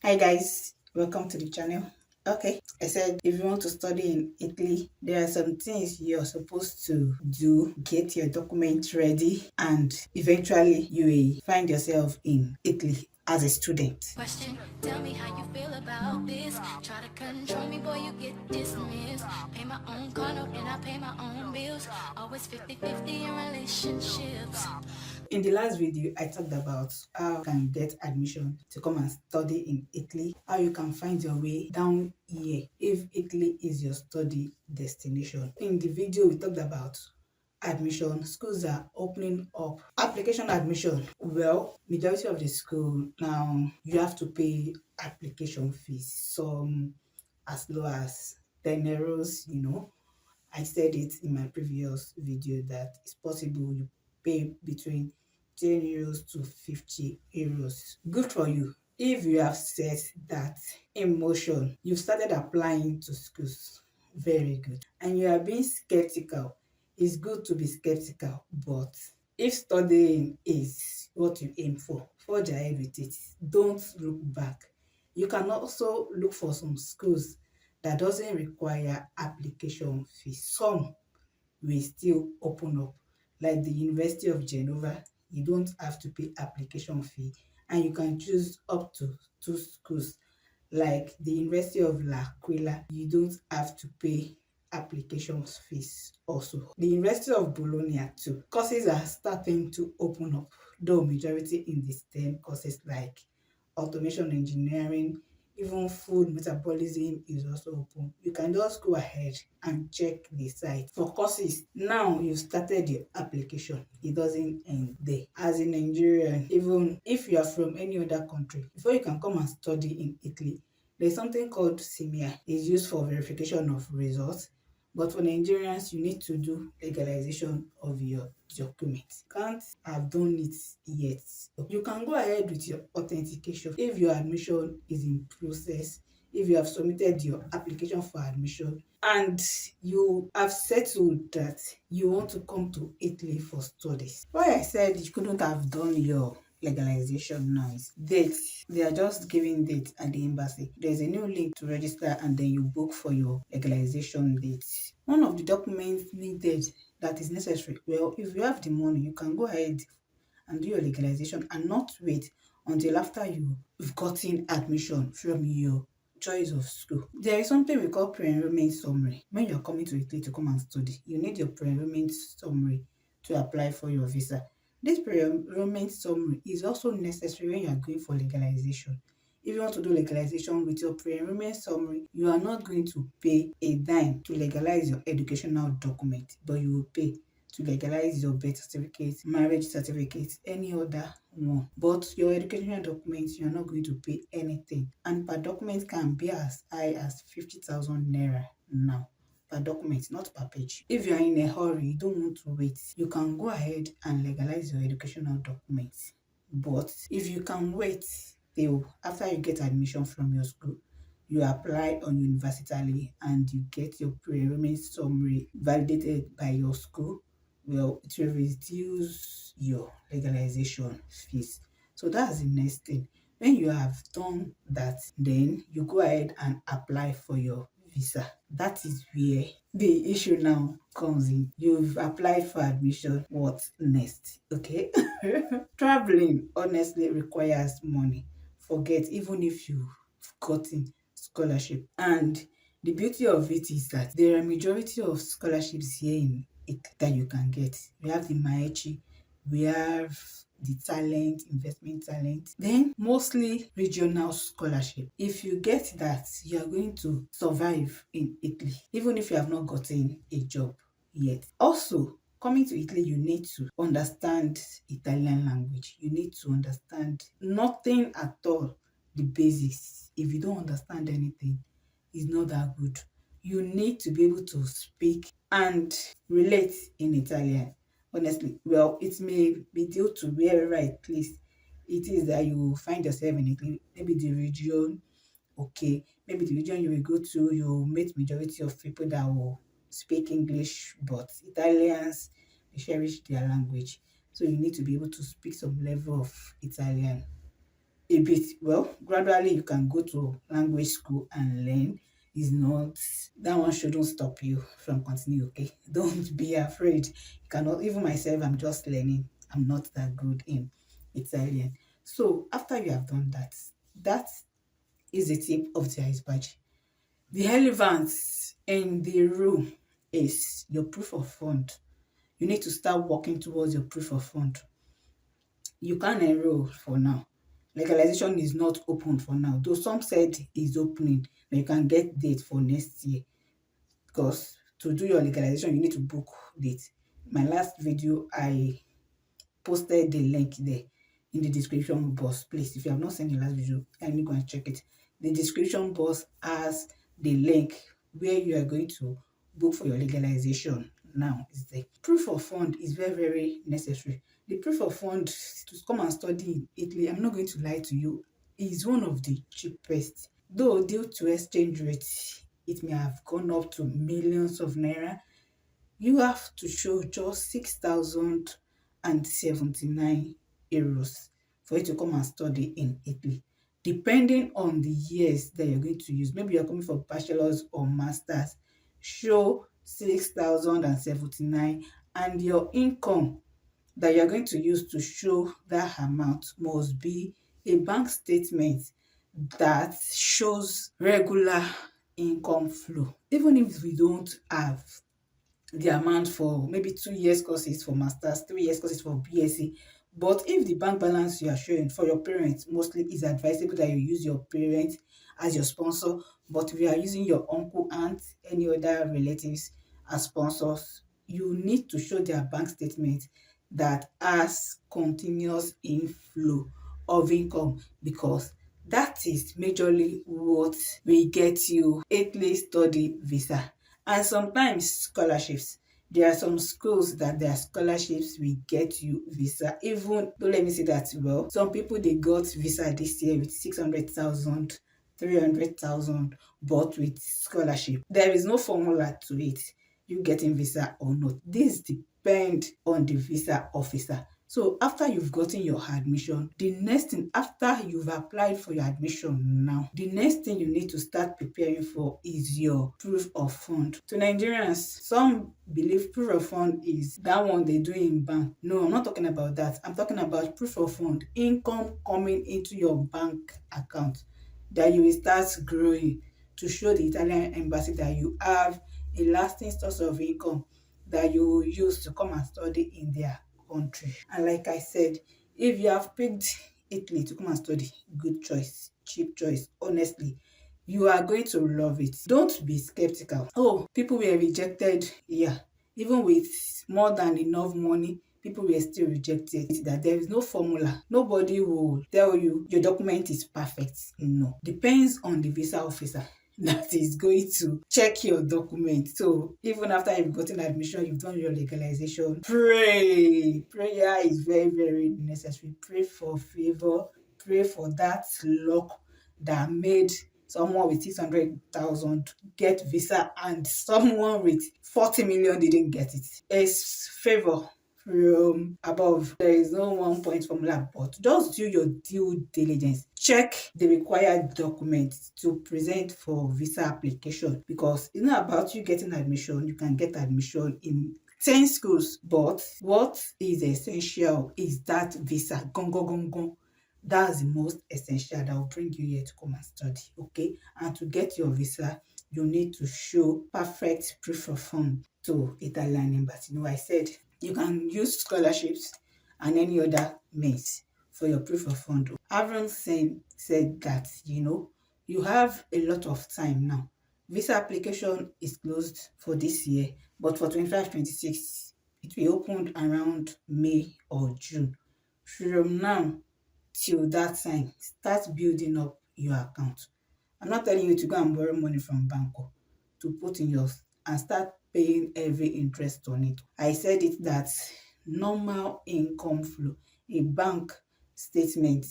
Hi guys, welcome to the channel. Okay, I said if you want to study in Italy, there are some things you're supposed to do, get your documents ready, and eventually you will find yourself in Italy as a student. Question, tell me how you feel about this. Try to control me, boy, you get dismissed. Pay my own condo and I pay my own bills. Always 50-50 in relationships. In the last video, I talked about how you can get admission to come and study in Italy, how you can find your way down here if Italy is your study destination. In the video, we talked about admission. Schools are opening up application admission. Well, majority of the school now you have to pay application fees, some as low as 10 euros. I said it in my previous video that it's possible you pay between 10 euros to 50 euros. Good for you. If you have set that in motion, you've started applying to schools. Very good. And you are being skeptical. It's good to be skeptical, but if studying is what you aim for, forge ahead with it. Don't look back. You can also look for some schools that doesn't require application fees. Some will still open up, like the University of Genova. You don't have to pay application fee, and you can choose up to two schools. Like the University of L'Aquila, you don't have to pay application fees also. The University of Bologna too. Courses are starting to open up, though majority in the STEM courses like automation engineering, even food metabolism is also open. You can just go ahead and check the site for courses. Now you've started your application, it doesn't end there. As a Nigerian, even if you are from any other country, before you can come and study in Italy, there's something called SIMIA. It's used for verification of results. But for Nigerians, you need to do legalization of your documents. Can't have done it yet. You can go ahead with your authentication if your admission is in process, if you have submitted your application for admission and you have settled that you want to come to Italy for studies. Why I said you couldn't have done your legalization now is dates. They are just giving dates at the embassy. There's a new link to register and then you book for your legalization dates. One of the documents needed that is necessary. Well, if you have the money, you can go ahead and do your legalization and not wait until after you've gotten admission from your choice of school. There is something we call pre-enrollment summary. When you're coming to Italy to come and study, you need your pre-enrollment summary to apply for your visa. This pre-enrollment summary is also necessary when you are going for legalization. If you want to do legalization with your pre-enrollment summary, you are not going to pay a dime to legalize your educational document, but you will pay to legalize your birth certificate, marriage certificate, any other one. But your educational documents, you're not going to pay anything. And per document can be as high as 50,000 naira now. Per document, not per page. If you are in a hurry, you don't want to wait, you can go ahead and legalize your educational documents. But if you can wait till after you get admission from your school, you apply on Universally and you get your pre-enrollment summary validated by your school, well, it will reduce your legalization fees. So that's the next thing. When you have done that, then you go ahead and apply for your visa. That is where the issue now comes in. You've applied for admission. What next? Okay. Traveling honestly requires money. Forget even if you've gotten scholarship. And the beauty of it is that there are majority of scholarships here in it that you can get. We have the Maechi, we have the talent, investment talent, then mostly regional scholarship. If you get that, you are going to survive in Italy, even if you have not gotten a job yet. Also, coming to Italy, you need to understand Italian language. You need to understand nothing at all, the basics. If you don't understand anything, it's not that good. You need to be able to speak and relate in Italian. Honestly, well, it may be due to wherever at least it is that you find yourself in Italy, maybe the region. Okay, maybe the region you will go to, you meet majority of people that will speak English, but Italians, they cherish their language. So you need to be able to speak some level of Italian. a bit. Well, gradually you can go to language school and learn. Is not that one shouldn't stop you from continuing, okay? Don't be afraid. You cannot, even myself, I'm just learning. I'm not that good in Italian. So after you have done that, that is the tip of the iceberg. The elephant in the room is your proof of fund. You need to start working towards your proof of fund. You can't enroll for now. Legalization is not open for now, though some said it's opening, and you can get date for next year, because to do your legalization you need to book date. My last video, I posted the link there in the description box. Please, if you have not seen the last video, kindly go and check it. The description box has the link where you are going to book for your legalization. Now is there. Proof of fund is very, very necessary. The proof of fund to come and study in Italy, I'm not going to lie to you, is one of the cheapest. Though due to exchange rates, it may have gone up to millions of naira. You have to show just 6,079 euros for you to come and study in Italy. Depending on the years that you're going to use, maybe you're coming for bachelor's or master's, show 6,079, and your income that you're going to use to show that amount must be a bank statement that shows regular income flow. Even if we don't have the amount for maybe 2 years courses for masters, 3 years courses for BSc. But if the bank balance you are showing for your parents, mostly is advisable that you use your parents as your sponsor. But if you are using your uncle, aunt, any other relatives as sponsors, you need to show their bank statement that has continuous inflow of income, because that is majorly what will get you Italy study visa. And sometimes scholarships. There are some schools that their scholarships will get you visa. Even, don't let me say that, well, some people they got visa this year with 600,000, 300,000, but with scholarship. There is no formula to it, you getting visa or not. This depend on the visa officer. So after you've gotten your admission, the next thing, after you've applied for your admission now, the next thing you need to start preparing for is your proof of fund. To Nigerians, some believe proof of fund is that one they do in bank. No, I'm not talking about that. I'm talking about proof of fund, income coming into your bank account that you will start growing, to show the Italian embassy that you have a lasting source of income that you will use to come and study in their country. And like I said, if you have picked Italy to come and study, good choice, cheap choice, honestly, you are going to love it. Don't be skeptical. Oh, people were rejected. Yeah, even with more than enough money, people were still rejected. That there is no formula. Nobody will tell you your document is perfect. No, depends on the visa officer that is going to check your document. So even after you've gotten admission, you've done your legalization, pray. Prayer is very, very necessary. Pray for favor. Pray for that luck that made someone with 600,000 get visa and someone with 40 million didn't get it. It's favor from above. There is no one point formula, but just do your due diligence. Check the required documents to present for visa application, because it's not about you getting admission. You can get admission in 10 schools, but what is essential is that visa. Gong, gong, gong, gong. That's the most essential that will bring you here to come and study, okay? And to get your visa, you need to show perfect proof of fund to Italian embassy. You know, I said you can use scholarships and any other means for your proof of fund. Having said that, you have a lot of time now. Visa application is closed for this year, but for 25-26, it will open around May or June. From now till that time, start building up your account. I'm not telling you to go and borrow money from bank to put in yours and start paying every interest on it. I said it that normal income flow, a bank statement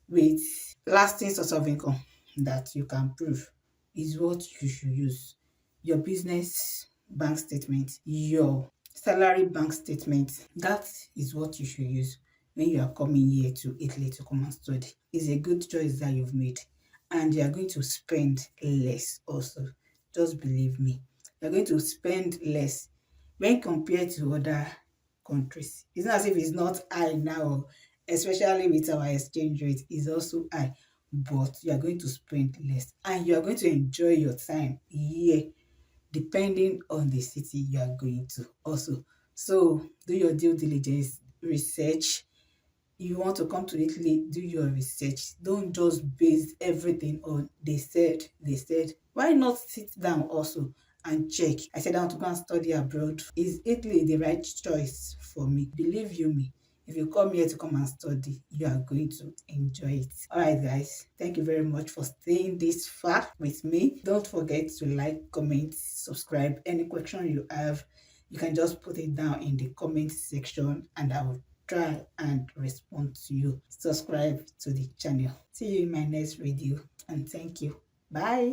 with lasting source of income that you can prove, is what you should use. Your business bank statement, your salary bank statement, that is what you should use. when you are coming here to Italy to come and study. It's a good choice that you've made, and you are going to spend less also. Just believe me, you're going to spend less when compared to other countries. It's not as if it's not high now, especially with our exchange rate, it's also high, but you are going to spend less and you are going to enjoy your time here depending on the city you are going to also. So do your due diligence, research. You want to come to Italy, do your research. Don't just base everything on they said, they said. Why not sit down also and check? I said I want to go and study abroad. Is Italy the right choice for me? Believe you me, if you come here to come and study, you are going to enjoy it. All right, guys. Thank you very much for staying this far with me. Don't forget to like, comment, subscribe. Any question you have, you can just put it down in the comment section and I will try and respond to you. Subscribe to the channel. See you in my next video and thank you. Bye.